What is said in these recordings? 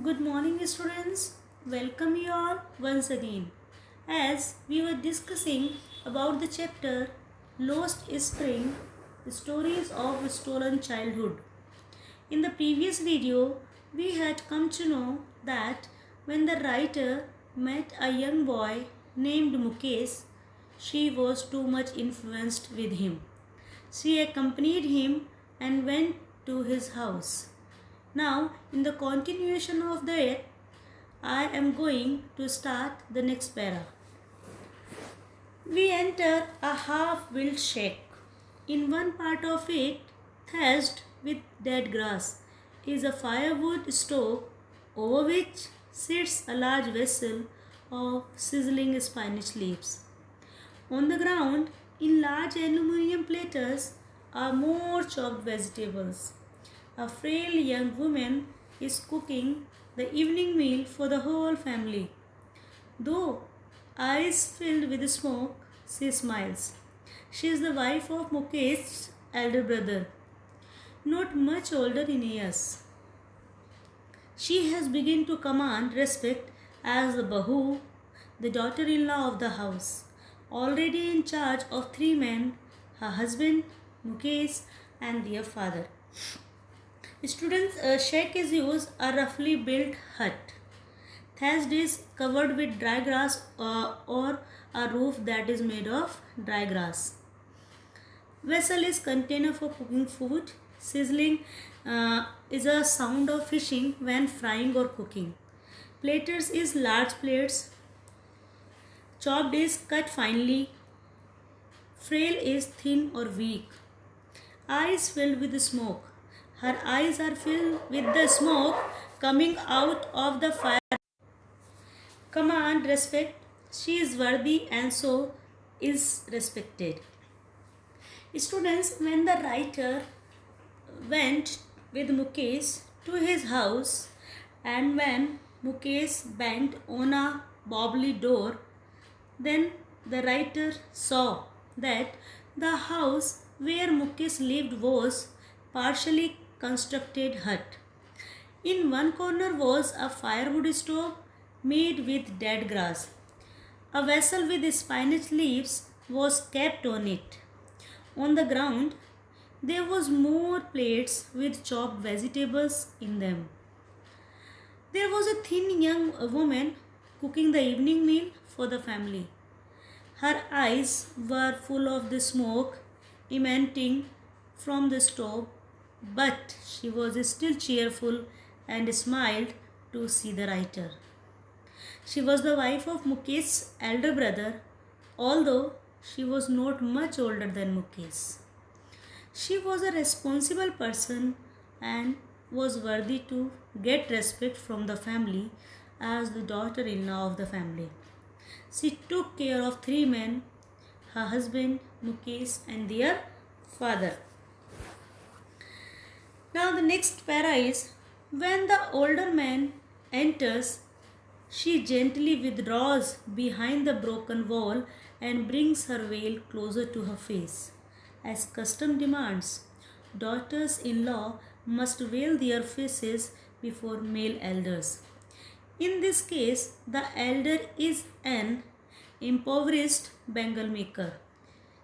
Good morning, students. Welcome you all once again. As we were discussing about the chapter Lost Spring, the stories of stolen childhood. In the previous video, we had come to know that when the writer met a young boy named Mukesh, she was too much influenced with him. She accompanied him and went to his house. Now, in the continuation of that, I am going to start the next para. We enter a half-built shack. In one part of it, thatched with dead grass, is a firewood stove over which sits a large vessel of sizzling spinach leaves. On the ground, in large aluminium platters, are more chopped vegetables. A frail young woman is cooking the evening meal for the whole family. Though eyes filled with smoke, she smiles. She is the wife of Mukesh's elder brother, not much older in years. She has begun to command respect as the Bahu, the daughter-in-law of the house, already in charge of three men, her husband, Mukesh, and their father. Students, a shack is used a roughly built hut. Thatched is covered with dry grass or a roof that is made of dry grass. Vessel is container for cooking food. Sizzling is a sound of fishing when frying or cooking. Platters is large plates. Chopped is cut finely. Frail is thin or weak. Eyes filled with smoke. Her eyes are filled with the smoke coming out of the fire. Command respect. She is worthy and so is respected. Students, when the writer went with Mukesh to his house and when Mukesh banged on a wobbly door, then the writer saw that the house where Mukesh lived was partially constructed hut. In one corner was a firewood stove made with dead grass. A vessel with spinach leaves was kept on it. On the ground, there was more plates with chopped vegetables in them. There was a thin young woman cooking the evening meal for the family. Her eyes were full of the smoke emanating from the stove, but she was still cheerful and smiled to see the writer. She was the wife of Mukesh's elder brother, although she was not much older than Mukesh. She was a responsible person and was worthy to get respect from the family as the daughter-in-law of the family. She took care of three men, her husband, Mukesh, and their father. Now the next para is, when the older man enters, she gently withdraws behind the broken wall and brings her veil closer to her face. As custom demands, daughters-in-law must veil their faces before male elders. In this case, the elder is an impoverished bangle maker.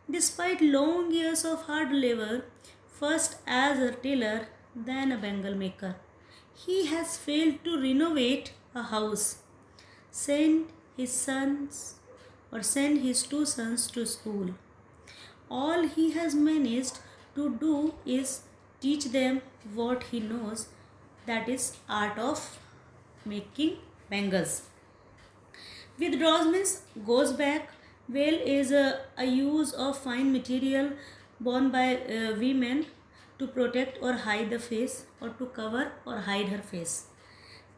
Despite long years of hard labor, first as a tailor, then a bangle maker, he has failed to renovate a house, send his sons send his two sons to school. All he has managed to do is teach them what he knows, that is art of making bangles. Withdraws means goes back. Veil is a use of fine material worn by women to protect or hide the face or to cover or hide her face.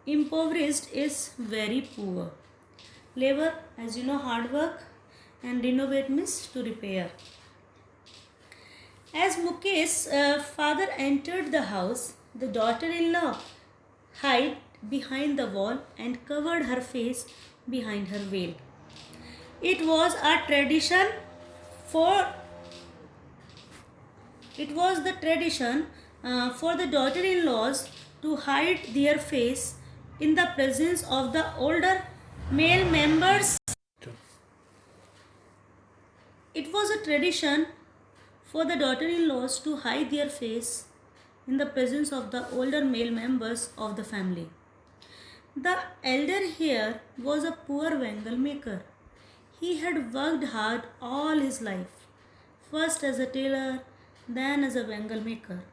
Impoverished is very poor. Labor, as you know, hard work, and renovate means to repair. As Mukesh's father entered the house, the daughter-in-law hid behind the wall and covered her face behind her veil. It was a tradition for it was the tradition for the daughter-in-laws to hide their face in the presence of the older male members. It was a tradition for the daughter-in-laws to hide their face in the presence of the older male members of the family. The elder here was a poor bangle maker. He had worked hard all his life, first as a tailor, then as a bangle maker.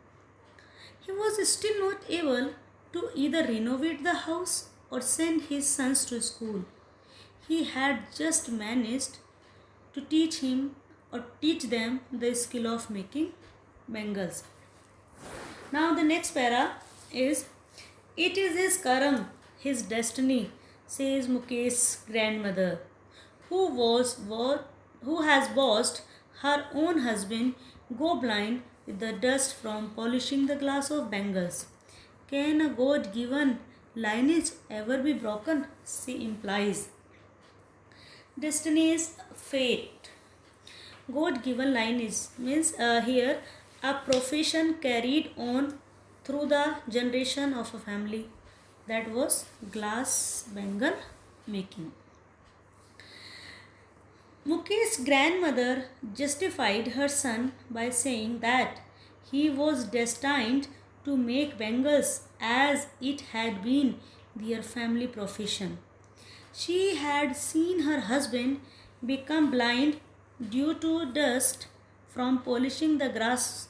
He was still not able to either renovate the house or send his sons to school. He had just managed to teach them the skill of making bangles. Now the next para is, it is his karam, his destiny, says Mukesh's grandmother, who has watched her own husband go blind with the dust from polishing the glass of bangles. Can a God-given lineage ever be broken? She implies. Destiny's fate. God-given lineage means here a profession carried on through the generation of a family, that was glass bangle making. Mukesh's grandmother justified her son by saying that he was destined to make bangles as it had been their family profession. She had seen her husband become blind due to dust from polishing the glass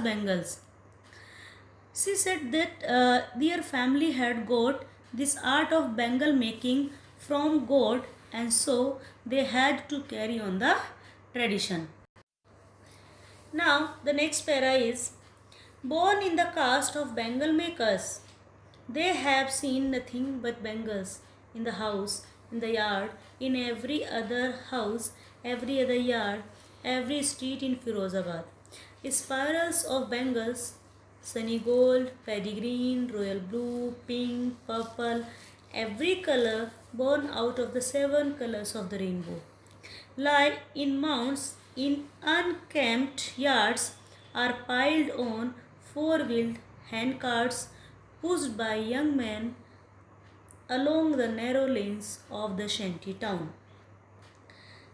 bangles. She said that their family had got this art of bangle making from God, and so they had to carry on the tradition. Now the next para is, born in the caste of bangle makers, they have seen nothing but bangles in the house, in the yard, in every other house, every other yard, every street in Firozabad. Spirals of bangles, sunny gold, paddy green, royal blue, pink, purple, every color born out of the 7 colors of the rainbow, lie in mounds in unkempt yards, are piled on four-wheeled handcarts pushed by young men along the narrow lanes of the shanty town.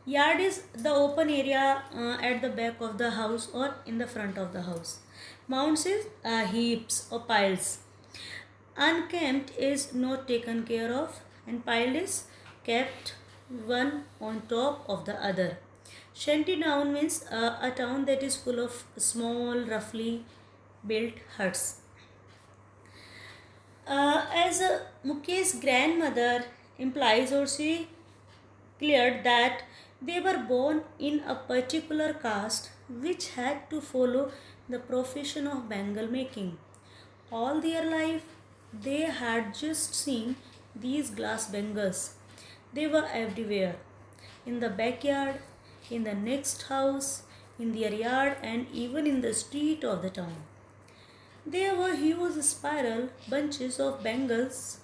Yard is the open area at the back of the house or in the front of the house. Mounds is heaps or piles. Unkempt is not taken care of, and piled is kept one on top of the other. Shanty town means a town that is full of small, roughly built huts. As Mukesh's grandmother implies, or she cleared that they were born in a particular caste which had to follow the profession of bangle making. All their life, they had just seen these glass bangles. They were everywhere, in the backyard, in the next house, in their yard, and even in the street of the town. There were huge spiral bunches of bangles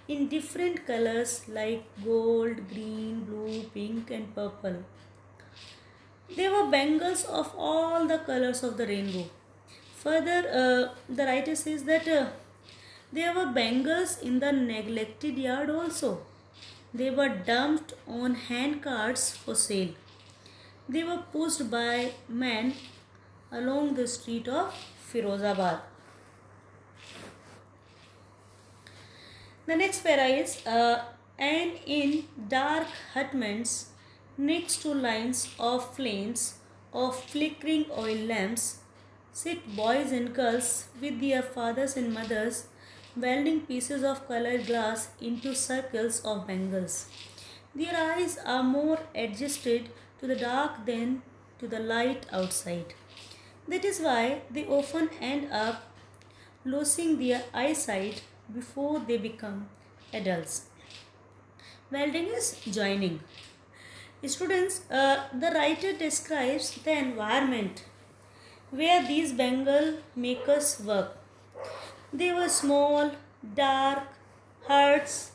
in different colors like gold, green, blue, pink, and purple. There were bangles of all the colors of the rainbow. Further, the writer says that there were bangles in the neglected yard also. They were dumped on hand carts for sale. They were pushed by men along the street of Firozabad. The next para is, and in dark hutments next to lines of flames of flickering oil lamps sit boys and girls with their fathers and mothers welding pieces of colored glass into circles of bangles. Their eyes are more adjusted to the dark than to the light outside. That is why they often end up losing their eyesight before they become adults. Welding is joining. Students, the writer describes the environment where these bangle makers work. They were small, dark huts.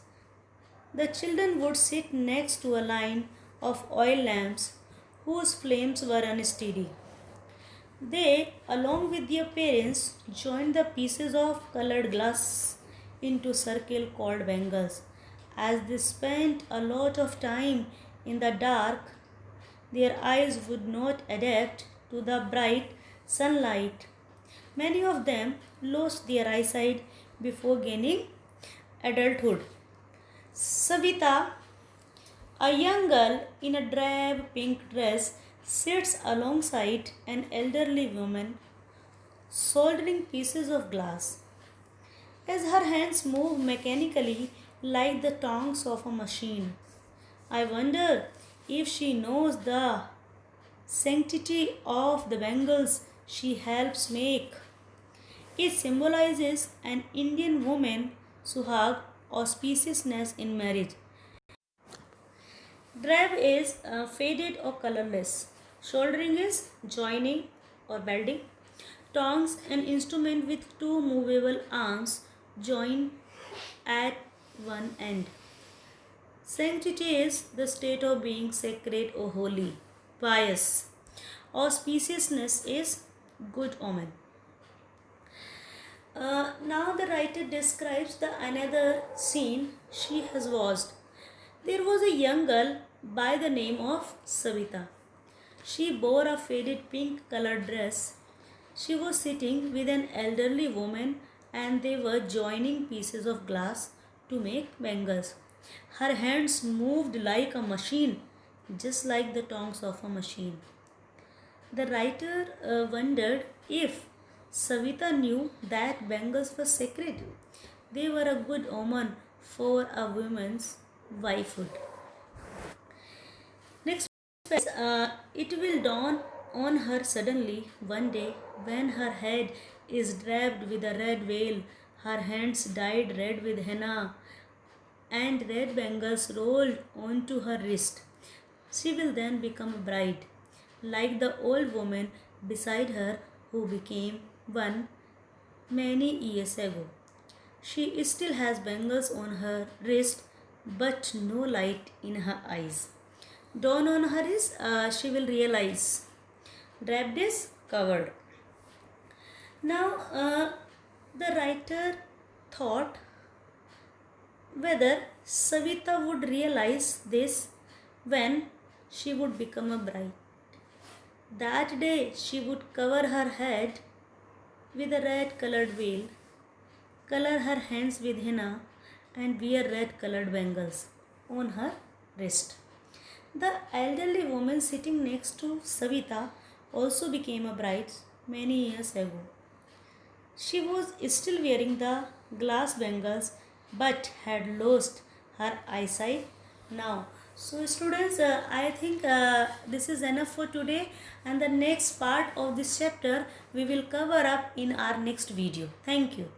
The children would sit next to a line of oil lamps whose flames were unsteady. They, along with their parents, joined the pieces of colored glass into circle called bangles. As they spent a lot of time in the dark, their eyes would not adapt to the bright sunlight. Many of them lost their eyesight before gaining adulthood. Savita, a young girl in a drab pink dress, sits alongside an elderly woman soldering pieces of glass. As her hands move mechanically like the tongs of a machine, I wonder if she knows the sanctity of the bangles she helps make. It symbolizes an Indian woman suhag, auspiciousness in marriage. Drab is faded or colorless. Shouldering is joining or welding. Tongs, an instrument with two movable arms joined at one end. Sanctity is the state of being sacred or holy, pious. Auspiciousness is good omen. Now the writer describes the another scene she has watched. There was a young girl by the name of Savita. She bore a faded pink colored dress. She was sitting with an elderly woman and they were joining pieces of glass to make bangles. Her hands moved like a machine, just like the tongs of a machine. The writer wondered if Savita knew that bangles were sacred. They were a good omen for a woman's wifehood. Next, it will dawn on her suddenly one day when her head is draped with a red veil, her hands dyed red with henna, and red bangles rolled onto her wrist. She will then become a bride, like the old woman beside her who became one many years ago. She still has bangles on her wrist but no light in her eyes. Dawn on her is she will realize. Draped is covered. Now the writer thought whether Savita would realize this when she would become a bride. That day she would cover her head with a red colored veil, color her hands with henna, and wear red colored bangles on her wrist. The elderly woman sitting next to Savita also became a bride many years ago. She was still wearing the glass bangles but had lost her eyesight now. So students, I think this is enough for today, and the next part of this chapter we will cover up in our next video. Thank you.